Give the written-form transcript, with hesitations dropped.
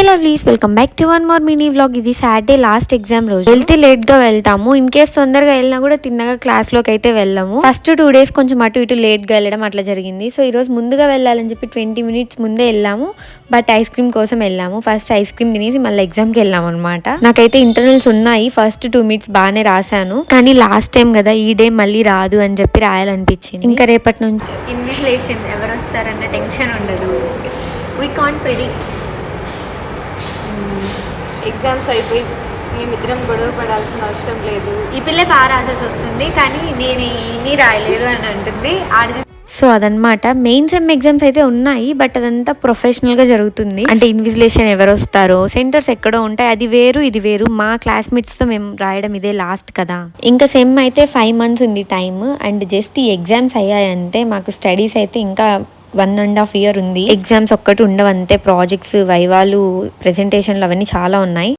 Lovelies welcome back to one more mini vlog. ఇది Saturday last exam రోజు. వెళ్తే late గా వెళ్తాము. ఇన్ కేస్ తొందరగా వెళ్ళినా కూడా తిన్నగా క్లాస్ లోకి అయితే వెళ్ళాము. ఫస్ట్ 2 days కొంచెం అటు ఇటు లేట్ గా వెళ్ళడం అట్లా జరిగింది. సో ఈ రోజు ముందుగా వెళ్ళాలని చెప్పి 20 minutes ముందే వెళ్ళాము. బట్ ఐస్ క్రీమ్ కోసం వెళ్ళాము. ఫస్ట్ ఐస్ క్రీమ్ తినేసి మళ్ళీ ఎగ్జామ్ కి వెళ్ళాము అనమాట. నాకైతే ఇంటర్నల్స్ ఉన్నాయి. ఫస్ట్ 2 minutes బాగానే రాశాను. కానీ లాస్ట్ టైం కదా, ఈ డే మళ్ళీ రాదు అని చెప్పి రాయాలనిపించింది. ఇంకా రేపటి నుంచి ఇన్విజిలేషన్ ఎవరు వస్తారన్న టెన్షన్ ఉండదు. We can't predict. ఎగ్జామ్స్ అయిపోయి మేమిద్దరం గొడవ పడాల్సిన అవసరం లేదు. ఈ పిల్ల బాగా రాసేసి వస్తుంది, కానీ నేను ఏమీ రాయలేదు అని అంటుంది. సో అదనమాట. మెయిన్ సెమ్ ఎగ్జామ్స్ అయితే ఉన్నాయి, బట్ అదంతా ప్రొఫెషనల్గా జరుగుతుంది. అంటే ఇన్విజిలేషన్ ఎవరు వస్తారో, సెంటర్స్ ఎక్కడో ఉంటాయి, అది వేరు ఇది వేరు. మా క్లాస్మేట్స్తో మేము రాయడం ఇదే లాస్ట్ కదా. ఇంకా సెమ్ అయితే 5 months ఉంది టైమ్. అండ్ జస్ట్ ఈ ఎగ్జామ్స్ అయ్యాయంటే మాకు స్టడీస్ అయితే ఇంకా 1.5 years ఉంది. ఎగ్జామ్స్ ఒక్కటి ఉండవంతే. ప్రాజెక్ట్స్, వైవాలు, ప్రెజెంటేషన్లు అవన్నీ చాలా ఉన్నాయి.